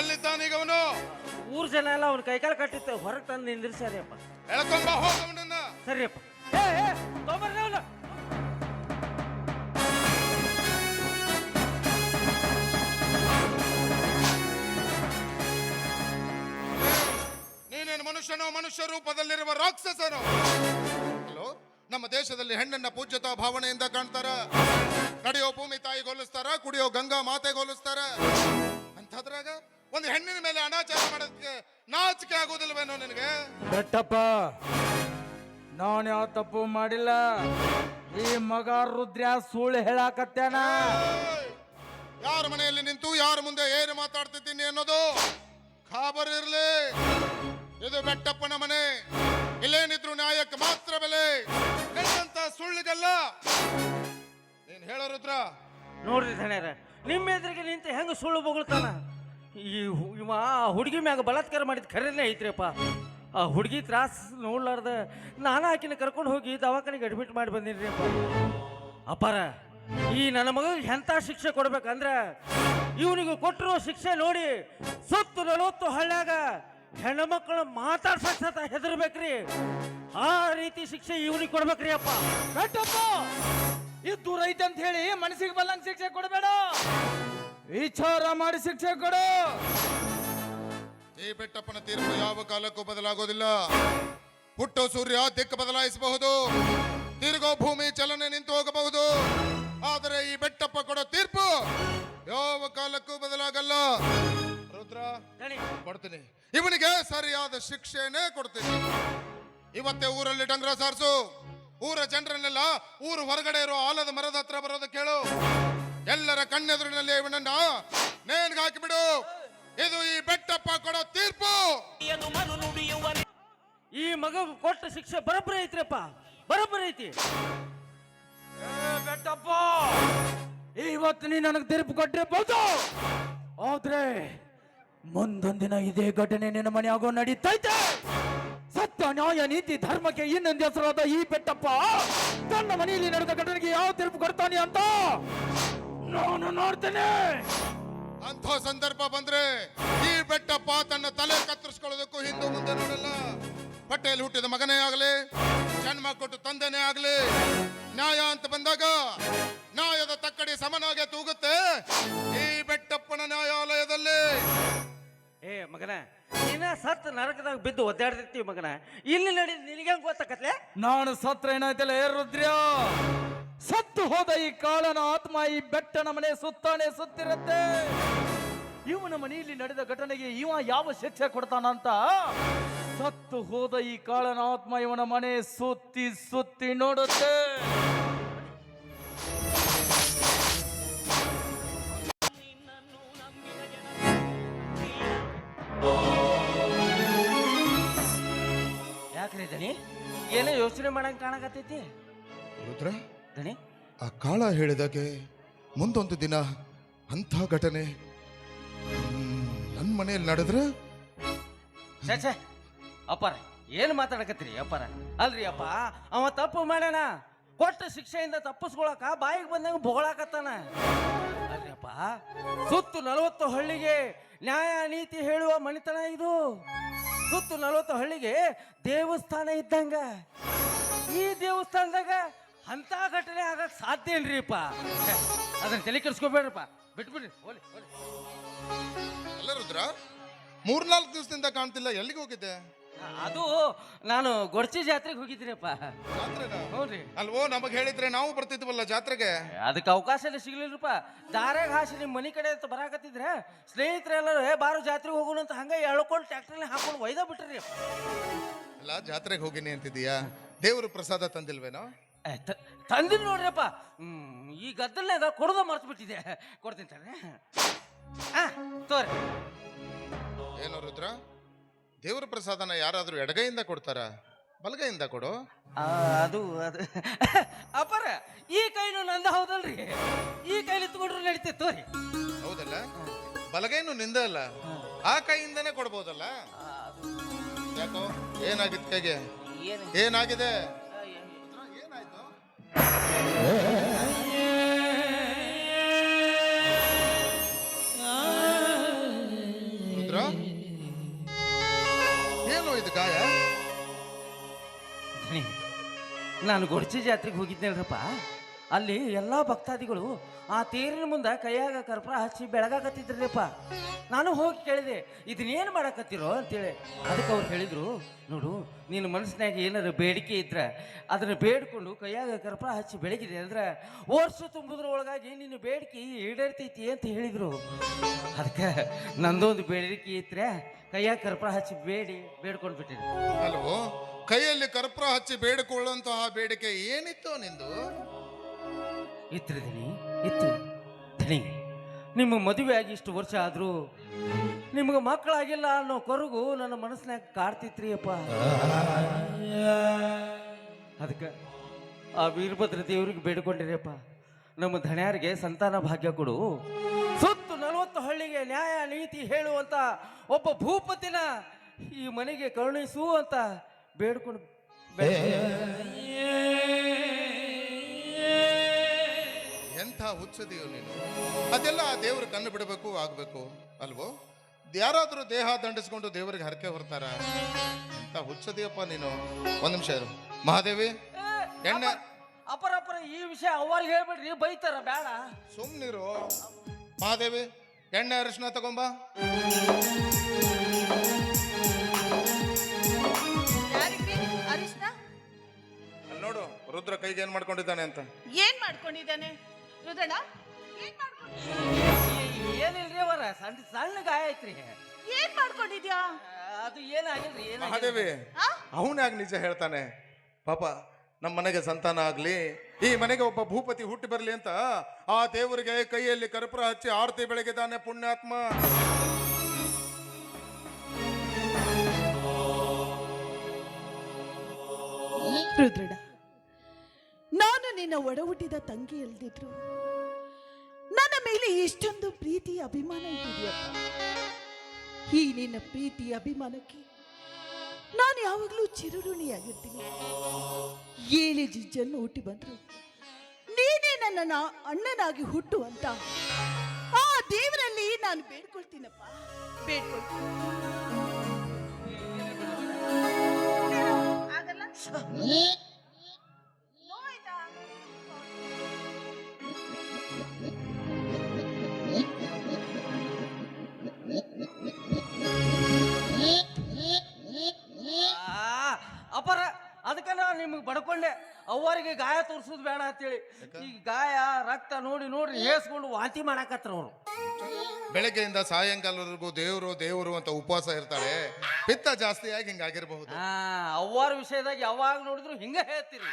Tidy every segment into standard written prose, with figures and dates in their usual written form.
ಎಲ್ಲಿದ್ದಾನೀಗ ಅವನು? ಊರ್ ಜನ ಎಲ್ಲ ಅವ್ನ ಕೈಕಾಲು ಕಟ್ಟಿತ್ತು ಹೊರಗೆ ತಂದು ನಿಂದಿರ್ಸಾರಿಯಪ್ಪ. ಎಳ್ಕೊಂಡ್ ಬಾ ಹೋಗವನನ್ನ. ಸರಿಯಪ್ಪ. ತೊಂಬರ್ರಿ ಅವನು. ನೀನೇನು ಮನುಷ್ಯನೋ? ಮನುಷ್ಯ ರೂಪದಲ್ಲಿರುವ ರಾಕ್ಷಸನೋ? ಹಲೋ, ನಮ್ಮ ದೇಶದಲ್ಲಿ ಹೆಣ್ಣನ್ನ ಪೂಜ್ಯತಾ ಭಾವನೆಯಿಂದ ಕಾಣ್ತಾರ. ನಡೆಯೋ ಭೂಮಿ ತಾಯಿ ಹೋಲಿಸ್ತಾರ, ಕುಡಿಯೋ ಗಂಗಾ ಮಾತೆ ಹೋಲಿಸ್ತಾರ. ಅಂಥದ್ರಾಗ ಒಂದು ಹೆಣ್ಣಿನ ಮೇಲೆ ಅನಾಚಾರ ಮಾಡೋದಕ್ಕೆ ನಾಚಿಕೆ ಆಗೋದಿಲ್ವೇನೋ ನಿನಗೆ? ಬೆಟ್ಟಪ್ಪ, ನಾನು ಯಾವ ತಪ್ಪು ಮಾಡಿಲ್ಲ. ಈ ಮಗ ರುದ್ರ ಸುಳ್ಳು ಹೇಳಾಕತ್ತೇನ. ಯಾರ ಮನೆಯಲ್ಲಿ ನಿಂತು ಯಾರ ಮುಂದೆ ಏನು ಮಾತಾಡ್ತಿದ್ದೀನಿ ಅನ್ನೋದು ಖಾಬರ್ ಇರ್ಲಿ. ಇದು ಬೆಟ್ಟಪ್ಪನ ಮನೆ. ಇಲ್ಲೇನಿದ್ರು ನ್ಯಾಯಕ್ಕೆ ಮಾತ್ರ ಬೆಲೆ, ನಿನ್ನಂತ ಸುಳ್ಳಿಗಲ್ಲ. ನೀನ್ ಹೇಳೋ ರುದ್ರ. ನೋಡ್ರಿ ಧಣ್ಯರ, ನಿಮ್ಮ ಎದುರಿಗೆ ನಿಂತು ಹೆಂಗ ಸುಳ್ಳು ಬೊಗಳ್ತಾನ. ಇವ ಹುಡುಗಿ ಮ್ಯಾಗ ಬಲಾತ್ಕಾರ ಮಾಡಿದ ಖರೇನೆ ಐತ್ರಿಯಪ್ಪ. ಆ ಹುಡುಗಿ ತ್ರಾಸ ನೋಡ್ಲಾರ್ದ ನಾನು ಆಕಿನ ಕರ್ಕೊಂಡು ಹೋಗಿ ದವಾಖಾನೆಗೆ ಅಡ್ಮಿಟ್ ಮಾಡಿ ಬಂದಿನ್ರಿ ಅಪ್ಪ. ಅಪ್ಪಾರ, ಈ ನನ್ನ ಮಗಳಿಗೆ ಎಂಥ ಶಿಕ್ಷೆ ಕೊಡ್ಬೇಕಂದ್ರೆ ಇವನಿಗೆ ಕೊಟ್ಟಿರೋ ಶಿಕ್ಷೆ ನೋಡಿ ಸುತ್ತು 40 ಹಳ್ಳ್ಯಾಗ ಹೆಣ್ಣು ಮಕ್ಕಳು ಮಾತಾಡ್ಸಕ್ ಹೆದರ್ಬೇಕ್ರಿ. ಆ ರೀತಿ ಶಿಕ್ಷೆ ಇವನಿಗೆ ಕೊಡ್ಬೇಕ್ರಿ ಅಪ್ಪ. ಬೆಟ್ಟಪ್ಪ, ಇದು ರೈತ ಅಂತ ಹೇಳಿ ಮನಸ್ಸಿಗೆ ಬಲ್ಲಂಗ್ ಶಿಕ್ಷೆ ಕೊಡಬೇಡ. ವಿಚಾರ ಮಾಡಿ ಶಿಕ್ಷೆ ಕೊಡು. ಈ ಬೆಟ್ಟಪ್ಪನ ತೀರ್ಪು ಯಾವ ಕಾಲಕ್ಕೂ ಬದಲಾಗೋದಿಲ್ಲ. ಹುಟ್ಟೋ ಸೂರ್ಯ ದಿಕ್ಕು ಬದಲಾಯಿಸಬಹುದು, ತಿರುಗೋ ಭೂಮಿ ಚಲನೆ ನಿಂತು ಹೋಗಬಹುದು. ಆದರೆ ಈ ಬೆಟ್ಟಪ್ಪ ಕೊಡೋ ತೀರ್ಪು ಯಾವ ಕಾಲಕ್ಕೂ ಬದಲಾಗಲ್ಲ. ರುದ್ರ, ಕೊಡ್ತೀನಿ, ಇವನಿಗೆ ಸರಿಯಾದ ಶಿಕ್ಷೆನೇ ಕೊಡ್ತೀನಿ. ಇವತ್ತೇ ಊರಲ್ಲಿ ಡಂಗ್ರ ಸಾರಿಸು. ಊರ ಜನರನ್ನೆಲ್ಲ ಊರು ಹೊರಗಡೆ ಇರೋ ಆಲದ ಮರದ ಹತ್ರ ಬರೋದ ಕೇಳು. ಎಲ್ಲರ ಕಣ್ಣೆದುರಿನಲ್ಲಿ ಇವನನ್ನ ನೇಣ್ಗೆ ಹಾಕಿಬಿಡು. ಇದು ಈ ಬೆಟ್ಟಪ್ಪ ಕೊಡೋ ತೀರ್ಪು. ಈ ಮಗ ಕೊಟ್ಟ ಶಿಕ್ಷೆ ಬರೋಬ್ಬರಿ ಐತ್ರಿಪ್ಪ, ಬರೋಬ್ಬರಿ ಐತಿ. ಬೆಟ್ಟಪ್ಪ, ಇವತ್ತು ನೀ ನನಗೆ ತೀರ್ಪು ಕೊಟ್ಟಿರ್ಬೋದು, ಆದ್ರೆ ಮುಂದೊಂದಿನ ಇದೇ ಘಟನೆ ನಿನ್ನ ಮನೆಯಾಗೋ ನಡೀತೈತೆ. ಸತ್ಯ, ನ್ಯಾಯ, ನೀತಿ, ಧರ್ಮಕ್ಕೆ ಇನ್ನೊಂದು ಹೆಸರಾದ ಈ ಬೆಟ್ಟಪ್ಪ ತನ್ನ ಮನೆಯಲ್ಲಿ ನಡೆದ ಘಟನೆಗೆ ಯಾವ ತೀರ್ಪು ಕೊಡ್ತಾನೆ ಅಂತ ನಾನು ನೋಡ್ತೇನೆ. ಅಂಥ ಸಂದರ್ಭ ಬಂದ್ರೆ ಈ ಬೆಟ್ಟಪ್ಪ ತನ್ನ ತಲೆ ಕತ್ತರಿಸ್ಕೊಳ್ಳೋದಕ್ಕೂ ಹಿಂದೆ ಮುಂದೆ ನೋಡಲ್ಲ. ಹೊಟ್ಟೆಯಲ್ಲಿ ಹುಟ್ಟಿದ ಮಗನೇ ಆಗಲಿ, ಜನ್ಮ ಕೊಟ್ಟು ತಂದೆನೇ ಆಗಲಿ, ನ್ಯಾಯ ಅಂತ ಬಂದಾಗ ನ್ಯಾಯದ ತಕ್ಕಡಿ ಸಮನಾಗೆ ತೂಗುತ್ತೆ ಈ ಬೆಟ್ಟಪ್ಪನ ನ್ಯಾಯಾಲಯದಲ್ಲಿ. ಏ ಮಗನ, ನೀನ ಸತ್ ನರಕದಾಗ ಬಿದ್ದು ಒದ್ದಾಡ್ತಿರ್ತೀವಿ ಮಗನ. ಇಲ್ಲಿ ನಡಿ, ನಿನಗೆ ಗೊತ್ತಾಕತ್ಲೆ? ನಾನು ಸತ್ರ ಏನಾಯ್ತಲ್ಲ ರುದ್ರ, ಸತ್ತು ಹೋದ ಈ ಕಾಳನ ಆತ್ಮ ಈ ಬೆಟ್ಟನ ಮನೆ ಸುತ್ತಾನೆ ಸುತ್ತಿರುತ್ತೆ. ಇವನ ಮನೆಯಲ್ಲಿ ನಡೆದ ಘಟನೆಗೆ ಇವ ಯಾವ ಶಿಕ್ಷೆ ಕೊಡ್ತಾನಂತ ಸತ್ತು ಹೋದ ಈ ಕಾಳನ ಆತ್ಮ ಇವನ ಮನೆ ಸುತ್ತಿ ಸುತ್ತಿ ನೋಡುತ್ತೆ. ಯಾಕ್ರಿ ದಣಿ, ಏನೋ ಯೋಚನೆ ಮಾಡಂಗ್ ಕಾಣಕತ್ತೈತಿ? ರುದ್ರ, ದಣಿ, ಆ ಕಾಳ ಹೇಳಿದಾಗೆ ಮುಂದೊಂದು ದಿನ ಅಂಥ ಘಟನೆ ನನ್ನ ಮನೆಯಲ್ಲಿ ನಡೆದ್ರೆ? ಛೇ ಅಪ್ಪಾರ, ಏನು ಮಾತಾಡಕತ್ತೀರಿ ಅಪ್ಪಾರ? ಅಲ್ರಿ ಅಪ್ಪ, ಅವ ತಪ್ಪು ಮಾಡ್ಯಾನ. ಕೊಟ್ಟ ಶಿಕ್ಷೆಯಿಂದ ತಪ್ಪಿಸ್ಕೊಳಕ ಬಾಯಿಗೆ ಬಂದಂಗ ಬೊಗಳಾಕತ್ತಾನ. ಅಲ್ರಿ ಅಪ್ಪ, ಸುತ್ತು 40 ಹಳ್ಳಿಗೆ ನ್ಯಾಯ ನೀತಿ ಹೇಳುವ ಮಣಿತನ ಇದು. ಸುತ್ತು 40 ಹಳ್ಳಿಗೆ ದೇವಸ್ಥಾನ ಇದ್ದಂಗ. ಈ ದೇವಸ್ಥಾನದಾಗ ಅಂತ ಘಟನೆ ಆಗಕ್ ಸಾಧ್ಯ ಇಲ್ರಿಪ್ಪ. ಅದನ್ನ ತಲೆ ಕೆಡಿಸ್ಕೋಬೇಡ್ರಪ್ಪ, ಬಿಟ್ಬಿಡ್ರಿ. ಹೋಲಿ ಹೋಲಿ. ಅಲ್ಲ ರುದ್ರ, 3-4 ದಿವಸದಿಂದ ಕಾಣ್ತಿಲ್ಲ, ಎಲ್ಲಿಗೆ ಹೋಗಿದ್ದೆ? ಅದು ನಾನು ಗೊಡ್ಚಿ ಜಾತ್ರೆಗೆ ಹೋಗಿದ್ದೀನಪ್ಪ. ಜಾತ್ರೆನಾ? ಹೌದ್ರಿ. ಅಲ್ವೋ, ನಮಗ್ ಹೇಳಿದ್ರೆ ನಾವು ಬರ್ತಿದ್ವಲ್ಲ ಜಾತ್ರೆಗೆ. ಅದಕ್ಕೆ ಅವಕಾಶ ಸಿಗ್ಲಿಲ್ಲಪ್ಪ. ದಾರ್ಯಾಗ ಹಾಸಿ ನಿಮ್ಮ ಮನೆ ಕಡೆ ಅಂತ ಬರಾಕತ್ತಿದ್ರೆ ಸ್ನೇಹಿತರೆಲ್ಲರೂ ಬಾರು ಜಾತ್ರೆಗೆ ಹೋಗೋಣ ಅಂತ ಹಂಗೆ ಎಳ್ಕೊಂಡು ಟ್ಯಾಕ್ಟ್ರಲ್ಲಿ ಹಾಕೊಂಡು ಒಯ್ದ ಬಿಟ್ರಿ. ಅಲ್ಲ, ಜಾತ್ರೆಗೆ ಹೋಗಿನಿ ಅಂತಿದೀಯಾ, ದೇವ್ರ ಪ್ರಸಾದ ತಂದಿಲ್ವೇನೋ? ತಂದಿಲ್ ನೋಡ್ರಿಯಪ್ಪ. ಈ ಗದ್ದಲ್ನಾಗ ಕೊಡೋದ ಮರ್ತು ಬಿಟ್ಟಿದೆ. ಕೊಡ್ತೀನಿ ತಾನೆ. ತೋರಿ. ಏನೋ ರುದ್ರ, ದೇವ್ರ ಪ್ರಸಾದನ ಯಾರಾದ್ರೂ ಎಡಗೈಯಿಂದ ಕೊಡ್ತಾರ, ಬಲಗೈಯಿಂದ ಕೊಡು? ಅದು ಅಪ್ಪರ, ಈ ಕೈನು ನಂದ ಹೌದಲ್ರಿ, ಈ ಕೈಲಿ ತಗೊಂಡ್ರು ನಡೀತೈತೆ ತೋರಿ. ಹೌದಲ್ಲ, ಬಲಗೈನು ನಿಂದ ಅಲ್ಲ, ಆ ಕೈಯಿಂದನೇ ಕೊಡ್ಬೋದಲ್ಲ. ಯಾಕೋ, ಏನಾಗಿತ್ತು ಕೈಗೆ? ಏನಾಗಿದೆ? ಏನಾಯ್ತು? ರುದ್ರ ಏನು ಇದು ಗಾಯ? ಧಣಿ, ನಾನು ಗೊಡ್ಚಿ ಜಾತ್ರೆಗೆ ಹೋಗಿದ್ದೇನಪ್ಪ. ಅಲ್ಲಿ ಎಲ್ಲ ಭಕ್ತಾದಿಗಳು ಆ ತೇರಿನ ಮುಂದೆ ಕೈಯಾಗ ಕರ್ಪೂರ ಹಚ್ಚಿ ಬೆಳಗಾಕತ್ತಿದ್ರಪ್ಪ. ನಾನು ಹೋಗಿ ಕೇಳಿದೆ, ಇದನ್ನೇನು ಮಾಡಕತ್ತೀರೋ ಅಂತೇಳಿ. ಅದಕ್ಕೆ ಅವ್ರು ಹೇಳಿದ್ರು, ನೋಡು ನಿನ್ನ ಮನಸ್ಸಿನಾಗ ಏನಾದ್ರು ಬೇಡಿಕೆ ಇದ್ರೆ ಅದನ್ನು ಬೇಡ್ಕೊಂಡು ಕೈಯಾಗ ಕರ್ಪೂರ ಹಚ್ಚಿ ಬೆಳಗಿದೆ ಅಂದ್ರೆ ವರ್ಷ ತುಂಬುದ್ರೊಳಗಾಗಿ ನಿನ್ನ ಬೇಡಿಕೆ ಈಡೇರ್ತೈತಿ ಅಂತ ಹೇಳಿದರು. ಅದಕ್ಕೆ ನಂದೊಂದು ಬೇಡಿಕೆ ಇದ್ರೆ ಕೈಯಾಗ ಕರ್ಪೂರ ಹಚ್ಚಿ ಬೇಡ್ಕೊಂಡು ಬಿಟ್ಟಿದ್ರು. ಅಲ್ವೋ, ಕೈಯಲ್ಲಿ ಕರ್ಪೂರ ಹಚ್ಚಿ ಬೇಡಿಕೊಳ್ಳುವಂತಹ ಬೇಡಿಕೆ ಏನಿತ್ತು ನಿಂದು? ಇತ್ತು ಧಣಿ, ಇತ್ತು ಧಣಿ. ನಿಮ್ಮ ಮದುವೆ ಆಗಿ ಇಷ್ಟು ವರ್ಷ ಆದರೂ ನಿಮ್ಗೆ ಮಕ್ಕಳಾಗಿಲ್ಲ ಅನ್ನೋ ಕೊರಗು ನನ್ನ ಮನಸ್ಸಿನಾಗ ಕಾಡ್ತಿತ್ರಿ ಅಪ್ಪ. ಅದಕ್ಕೆ ಆ ವೀರಭದ್ರ ದೇವ್ರಿಗೆ ಬೇಡ್ಕೊಂಡಿರಪ್ಪ, ನಮ್ಮ ಧಣ್ಯಾರಿಗೆ ಸಂತಾನ ಭಾಗ್ಯ ಕೊಡು, ಸುತ್ತು 40 ಹಳ್ಳಿಗೆ ನ್ಯಾಯ ನೀತಿ ಹೇಳುವಂತ ಒಬ್ಬ ಭೂಪತಿನ ಈ ಮನೆಗೆ ಕರುಣಿಸು ಅಂತ ಬೇಡ್ಕೊಂಡು ಎಂಥ ಹುಚ್ಚದಿಯೋ ನೀನು. ಅದೆಲ್ಲ ಆ ದೇವ್ರ ಕಣ್ಣು ಬಿಡಬೇಕು ಆಗ್ಬೇಕು ಅಲ್ವೋ? ಯಾರಾದ್ರೂ ದೇಹ ದಂಡಿಸ್ಕೊಂಡು ದೇವರಿಗೆ ಹರಕೆ ಹೊರ್ತಾರ? ಎಂಥ ಹುಚ್ಚದಿಯಪ್ಪ ನೀನು. ಒಂದ್ ನಿಮಿಷ ಇರು ಮಹಾದೇವಿ. ಎಣ್ಣೆ ಅಪರ ಈ ವಿಷಯ ಅವ್ರಿಗೆ ಹೇಳ್ಬಿಡ್ರಿ, ಬೈತಾರ ಬೇಡ. ಸುಮ್ನಿರು ಮಹಾದೇವಿ. ಎಣ್ಣೆ ಅರಿಶಿನ ತಗೊಂಬ. ಅರಿಶಿನ ನೋಡು ರುದ್ರ ಕೈಗೆ ಏನ್ ಮಾಡ್ಕೊಂಡಿದ್ದಾನೆ ಅಂತ. ಏನ್ ಮಾಡ್ಕೊಂಡಿದ್ದಾನೆ ರುದ್ರಣ್ಣ? ಏನಿಲ್ರಿ ಅವರ ಸಣ್ಣ ಗಾಯ ಐತ್ರಿ. ಏನ್ ಮಾಡ್ಕೊಂಡಿದ್ಯಾ? ಅದು ಏನಾಗಿಲ್ರಿ. ಮಹಾದೇವಿ ಅವನಾಗ ನಿಜ ಹೇಳ್ತಾನೆ. ಪಾಪ ನಮ್ಮ ಮನೆಗೆ ಸಂತಾನ ಆಗ್ಲಿ, ಈ ಮನೆಗೆ ಒಬ್ಬ ಭೂಪತಿ ಹುಟ್ಟಿ ಬರ್ಲಿ ಅಂತ ಆ ದೇವರಿಗೆ ಕೈಯಲ್ಲಿ ಕರ್ಪೂರ ಹಚ್ಚಿ ಆರತಿ ಬೆಳಗಿದ್ದಾನೆ ಪುಣ್ಯಾತ್ಮ. ರುದ್ರಣ್ಣ, ನಾನು ನಿನ್ನ ಒಡ ಹುಟ್ಟಿದ ತಂಗಿ ಅಲ್ದಿದ್ರು ನನ್ನ ಮೇಲೆ ಎಷ್ಟೊಂದು ಪ್ರೀತಿ ಅಭಿಮಾನ ಇಟ್ಟಿದೆಯಪ್ಪ. ಈ ನಿನ್ನ ಪ್ರೀತಿ ಅಭಿಮಾನಕ್ಕೆ ನಾನು ಯಾವಾಗಲೂ ಚಿರಋಣಿಯಾಗಿರ್ತೀನಿ. 7 ಜಿಜ್ಜನ್ನು ಹುಟ್ಟಿ ಬಂದ್ರು ನೀನೇ ನನ್ನ ಅಣ್ಣನಾಗಿ ಹುಟ್ಟು ಅಂತ ಆ ದೇವರಲ್ಲಿ ನಾನು ಬೇಡ್ಕೊಳ್ತೀನಪ್ಪ, ಬೇಡ್ಕೊಳ್ತೀನಿ. ಆಗಲ್ಲ? ನೋಯ್ತಾ? ಅಪರ ಅದಕ್ಕೆ ನಾನು ನಿಮಗೆ ಬಡ್ಕೊಂಡೆ, ಅವ್ವರಿಗೆ ಗಾಯ ತೋರಿಸೋದು ಬೇಡ ಅಂತೇಳಿ. ಈ ಗಾಯ ರಕ್ತ ನೋಡಿ ಹೇಸ್ಕೊಂಡು ವಾಂತಿ ಮಾಡಾಕತ್ರ ಅವರು. ಬೆಳಗ್ಗೆಯಿಂದ ಸಾಯಂಕಾಲವರೆಗೂ ದೇವರು ದೇವರು ಅಂತ ಉಪವಾಸ ಇರ್ತಾಳೆ, ಪಿತ್ತ ಜಾಸ್ತಿ ಆಗಿ ಹಿಂಗಾಗಿರ್ಬಹುದು. ಅವ್ವಾರ ವಿಷಯದಾಗ ಯಾವಾಗ ನೋಡಿದ್ರು ಹಿಂಗ ಹೇಳ್ತೀರಿ.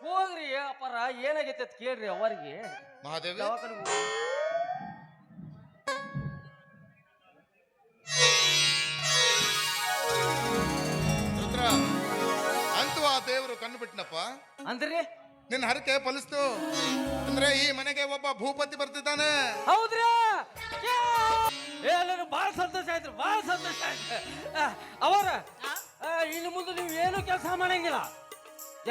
ಹೋಗ್ರಿ ಅಪರ, ಏನಾಗೈತೆ ಅಂತ ಕೇಳ್ರಿ ಅವ್ವರಿಗೆ. ಮಹಾದೇವಿ ರುದ್ರ ಅಂತೂ ಆ ದೇವರು ಕಣ್ಣು ಬಿಟ್ನಪ್ಪ. ಅಂದ್ರಿ ನಿನ್ನ ಹರಕೆ ಫಲಿಸ್ತು ಅಂದ್ರೆ ಈ ಮನೆಗೆ ಒಬ್ಬ ಭೂಪತಿ ಬರ್ತಿದ್ದಾನೆ. ಹೌದ್ರಿ? ಎಲ್ಲರೂ ಬಹಳ ಸಂತೋಷ ಆಯ್ತು, ಬಹಳ ಸಂತೋಷ ಆಯ್ತು. ಅವರ ಇನ್ನು ಮುಂದೆ ನೀವು ಏನು ಕೆಲಸ ಮಾಡಂಗಿಲ್ಲ,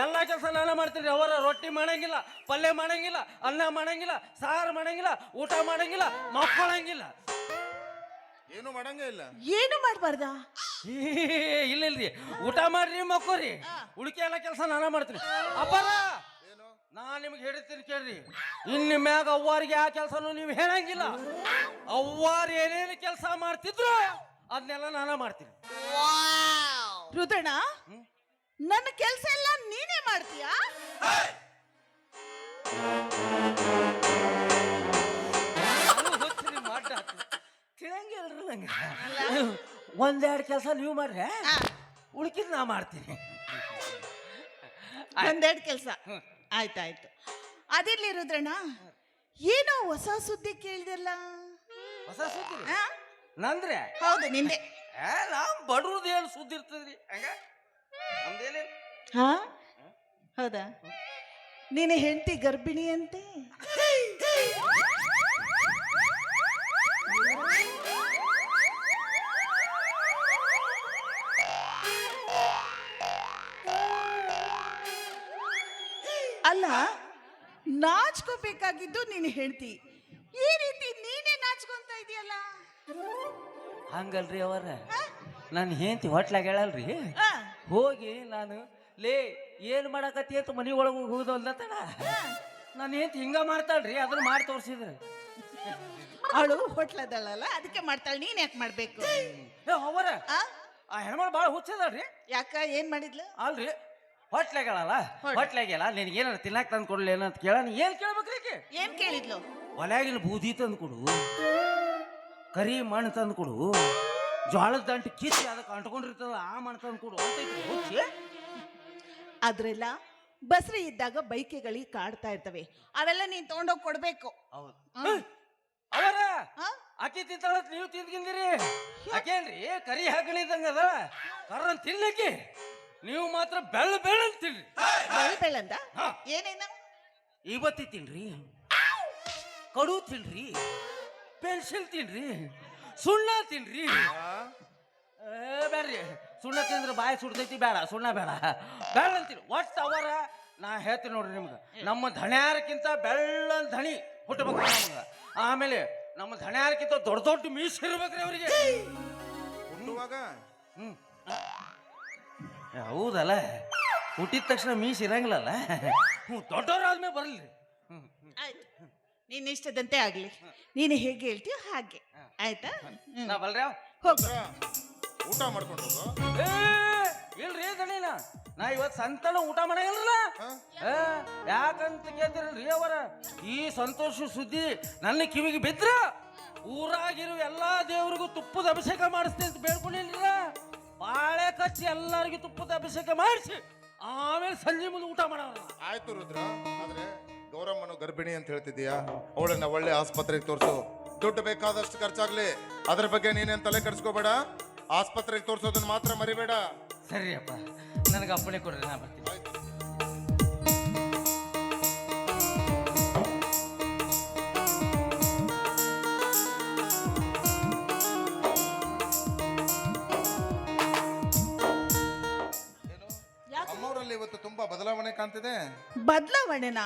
ಎಲ್ಲ ಕೆಲಸ ನಾನು ಮಾಡ್ತೀನಿ. ಅವರ ರೊಟ್ಟಿ ಮಾಡಂಗಿಲ್ಲ, ಪಲ್ಯ ಮಾಡಂಗಿಲ್ಲ, ಅನ್ನ ಮಾಡಂಗಿಲ್ಲ, ಸಾರು ಮಾಡಂಗಿಲ್ಲ, ಊಟ ಮಾಡಂಗಿಲ್ಲ, ಮಕ್ಕಳಂಗಿಲ್ಲ, ಏನು ಮಾಡಂಗೇ ಇಲ್ಲ. ಏನು ಮಾಡಬಾರ್ದ? ಇಲ್ಲಿಲ್ರಿ, ಊಟ ಮಾಡ್ರಿ ಮಕ್ಕೋರಿ, ಉಳಿಕೆ ಎಲ್ಲ ಕೆಲಸ ನಾನು ಮಾಡ್ತೀನಿ. ಅಪ್ಪರ ನಾನ್ ನಿಮ್ಗೆ ಹೇಳ್ತೀನಿ ಕೇಳ್ರಿ, ಇನ್ನು ಮ್ಯಾಗ ಅವ್ವಾರಿಗೆ ಆ ಕೆಲಸನೂ ನೀವು ಹೇಳಂಗಿಲ್ಲ. ಅವ್ವಾರು ಏನೇನು ಕೆಲಸ ಮಾಡ್ತಿದ್ರು ಅದನ್ನೆಲ್ಲ ನಾನ ಮಾಡ್ತೀನಿ. ರುದ್ರಣ್ಣ, ನನ್ನ ಕೆಲಸ ಎಲ್ಲ ನೀನೇ ಮಾಡ್ತೀಯಾ? ತಿಳಿಯಂಗಿಲ್ರಿ ನಂಗೆ. 1-2 ಕೆಲಸ ನೀವು ಮಾಡ್ರಿ, ಉಳ್ಕಿದ್ ನಾ ಮಾಡ್ತೀನಿ. 1-2 ಕೆಲಸ ಆಯ್ತಾಯ್ತು. ಅದಿರ್ಲಿ ರುದ್ರಣ್ಣ, ಏನೋ ಹೊಸ ಸುದ್ದಿ ಕೇಳಿದಲ್ಲ? ಹೊಸ ಸುದ್ದಿ ನಂದ್ರೆ? ಹೌದು, ನಿಂದೆ. ನಾವ್ ಬಡ್ರದ್ದು ಏನು ಸುದ್ದಿ ಇರ್ತದ್ರಿ ಹಂಗ ನಮ್ದೇನೆ. ಹಾ ಹೌದಾ? ನೀನು ಹೆಂಡತಿ ಗರ್ಭಿಣಿ ಅಂತೆ? ಅಲ್ಲ, ನಾಚ್ಕೋಬೇಕಾಗಿದ್ದು ನೀನು ಹೆಂಡತಿ, ಈ ರೀತಿ ನೀನೇ ನಾಚ್ಕೊಂತ ಇದೆಯಲ್ಲ? ಹಂಗಲ್ರಿ ಅವರ ನಾನು ಹೆಂಡತಿ ಹೊಟ್ಲಾಗ ಹೇಳಲ್ರಿ ಆ, ಹೋಗಿ ನಾನು ಲೇ ಏನು ಮಾಡಕತ್ತಿ ಅಂತ ಮನೆ ಒಳಗೆ ಹೋಗೋದಲ್ದತಡ ನಾನು ಹೆಂಡತಿ ಹಿಂಗ ಮಾಡ್ತಾಳ್ರಿ ಅದನ್ನ ಮಾಡಿ ತೋರಿಸಿದ್ರೆ ಅವಳು ಹೊಟ್ಲದಳಲ್ಲ ಅದಕ್ಕೆ ಮಾಡ್ತಾಳೆ, ನೀನ್ ಯಾಕೆ ಮಾಡ್ಬೇಕು? ಅವರ ಆ? ಆ ಹೆಣ್ಮಳು ಭಾಳ ಹುಚ್ಚದಲ್ರಿ. ಯಾಕ ಏನ್ ಮಾಡಿದ್ಲು? ಅಲ್ರಿ ಹೊಟ್ಲಾಗಲ್ಲ ಹೊಟ್ಲಾಗೆಲ್ಲ ನಿನಗೆ ಏನಾರ ತಿನ್ನಾಕ ತಂದು ಕೊಡ್ಲಿ ಏನಂತ ಕೇಳ ನೀ ಏನು ಕೇಳ್ಬೇಕ್ರಿ ಆಕೆ? ಏನ್ ಕೇಳಿದ್ಲು? ಒಲೆಯಾಗಿನ ಬೂದಿ ತಂದು ಕೊಡು, ಕರಿ ಮಣ್ಣು ತಂದು ಕೊಡು, ಜೋಳದ ದಂಟು ಕಿಚ್ಚಿ ಅದಕ್ಕೆ ಅಂಟ್ಕೊಂಡಿರ್ತದ ಆ ಮಣ್ಣು ತಂದು ಕೊಡು ಅಂತೈತಿ ಹುಚ್ಚಿ. ಅದ್ರೆಲ್ಲ ಬಸ್ರಿ ಇದ್ದಾಗ ಬೈಕೆಗಳಿಗೆ ಕಾಡ್ತಾ ಇರ್ತವೆ, ಅವೆಲ್ಲ ನೀನ್ ತಗೊಂಡೋಗಿ ಕೊಡ್ಬೇಕು. ಹೌದು ಹ್ಮ್. ಅವರ ಆ? ಅಕ್ಕಿ ತಿಂತಾಳತ್ ನೀವು ತಿಂದ್ಕಿಂದಿರಿ ಅಕ್ಕೇನ್ರಿ ಕರಿ ಹಾಕಣಿದಂಗ ಅದ ಕರ್ರನ್ ತಿನ್ಲಿಕ್ಕೆ ನೀವು ಮಾತ್ರ ಬೆಳ್ಳ ಬೆಳ್ಳ ತಿನ್ರಿ. ಬೆಳ್ಳಂದ ಏನೇನ? ಇವತ್ತಿ ತಿನ್ರಿ, ಕಡು ತಿನ್ರಿ, ಪೆನ್ಸಿಲ್ ತಿನ್ರಿ, ಸುಣ್ಣ ತಿನ್ರಿ. ಬೇಡ್ರಿ ಸುಣ್ಣ ತಿಂದ್ರೆ ಬಾಯಿ ಸುಡ್ತೈತಿ, ಬೇಡ ಸುಣ್ಣ ಬೇಡ ಬೇಡ ಅಂತೀರಿ. ಒಟ್ಟು ಅವರ ನಾ ಹೇಳ್ತೀನಿ ನೋಡ್ರಿ ನಿಮ್ಗೆ, ನಮ್ಮ ಧಣ್ಯಾರಕ್ಕಿಂತ ಬೆಳ್ಳನ್ ಧಣಿ ಹುಟ್ಟಬೇಕು ನಮ್ಗೆ. ಆಮೇಲೆ ನಮ್ಮ ಧಣ್ಯಾರಕ್ಕಿಂತ ದೊಡ್ಡ ದೊಡ್ಡ ಮೀಸ್ ಇರ್ಬೇಕ್ರಿ ಅವ್ರಿಗೆ. ಹುಟ್ಟುವಾಗ ಹ್ಮ್ ಹೌದಲ್ಲ, ಹುಟ್ಟಿದ ತಕ್ಷಣ ಮೀಸ್ ಇರಂಗಿಲ್ಲಲ್ಲ. ಹ್ಞೂ ದೊಡ್ಡವರಾದ್ಮೇಲೆ ಬರಲ್ರಿ. ಆಯ್ತು, ನೀನ್ ಇಷ್ಟದಂತೆ ಆಗ್ಲಿ, ನೀನು ಹೇಗೆ ಹೇಳ್ತೀಯೋ ಹಾಗೆ ಆಯ್ತಾ? ನಾ ಬಲ್ರಿ ಹೋಗು. ಊಟ ಮಾಡ್ಕೊಂಡು ಹೋಗು. ಇಲ್ರಿ ದಣಿನ ನಾ ಇವತ್ತು ಸಂತನ ಊಟ ಮಾಡಂಗಿಲ್ಲ. ಯಾಕಂತ ಕೇಳ್ತಿರಲ್ರಿ ಅವರ, ಈ ಸಂತೋಷ ಸುದ್ದಿ ನನ್ನ ಕಿವಿಗೆ ಬಿದ್ರ ಊರಾಗಿರೋ ಎಲ್ಲಾ ದೇವರಿಗೂ ತುಪ್ಪದ ಅಭಿಷೇಕ ಮಾಡಿಸ್ತೀನಿ ಅಂತ ಬೇಡ್ಕೊಂಡಿಲ್ಲ. ಬಾಳೆ ಕಚ್ಚಿ ಎಲ್ಲರಿಗೂ ತುಪ್ಪದ ಅಭಿಷೇಕ ಮಾಡಿಸಿ ಆಮೇಲೆ ಸಂಜೆ ಮುಂದೆ ಊಟ ಮಾಡೋಣ. ಆಯ್ತು ರುದ್ರ, ಆದ್ರೆ ಗೌರಮ್ಮನು ಗರ್ಭಿಣಿ ಅಂತ ಹೇಳ್ತಿದ್ದೀಯಾ, ಅವಳನ್ನ ಒಳ್ಳೆ ಆಸ್ಪತ್ರೆಗೆ ತೋರಿಸು. ದುಡ್ಡು ಬೇಕಾದಷ್ಟು ಖರ್ಚಾಗ್ಲಿ, ಅದ್ರ ಬಗ್ಗೆ ನೀನೇನ್ ತಲೆ ಕೆಡಿಸ್ಕೋಬೇಡ. ಆಸ್ಪತ್ರೆಗೆ ತೋರಿಸೋದನ್ನ ಮಾತ್ರ ಮರಿಬೇಡ. ಸರಿ ಅಪ್ಪ, ನನಗೆ ಅಪ್ಪಣೆ ಕೊಡ್ರಿ, ನಾ ಬರ್ತೀನಿ. ಅಮ್ಮವರಲ್ಲಿ ಇವತ್ತು ತುಂಬಾ ಬದಲಾವಣೆ ಕಾಣ್ತಿದೆ. ಬದಲಾವಣೆನಾ?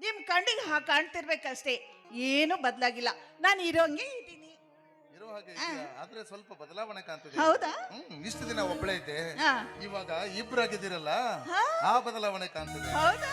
ನಿಮ್ ಕಣ್ಣಿಗೆ ಕಾಣ್ತಿರ್ಬೇಕಷ್ಟೇ, ಏನು ಬದಲಾಗಿಲ್ಲ. ನಾನು ಇರೋಂಗೆ ಇದ್ದೀನಿ. ಇರೋ ಹಾಗೆ ಇದೆಯಾ? ಆದ್ರೆ ಸ್ವಲ್ಪ ಬದಲಾವಣೆ ಕಾಣ್ತಿದೆ. ಹೌದಾ? ಇಷ್ಟು ದಿನ ಒಬ್ಬಳೇ ಇದ್ದೆ, ಹಾ. ಇವಾಗ ಇಬ್ರಾಗಿದ್ದೀರಲ್ಲ, ಹಾ? ಆ ಬದಲಾವಣೆ ಕಾಣ್ತಿದೆ. ಹೌದಾ?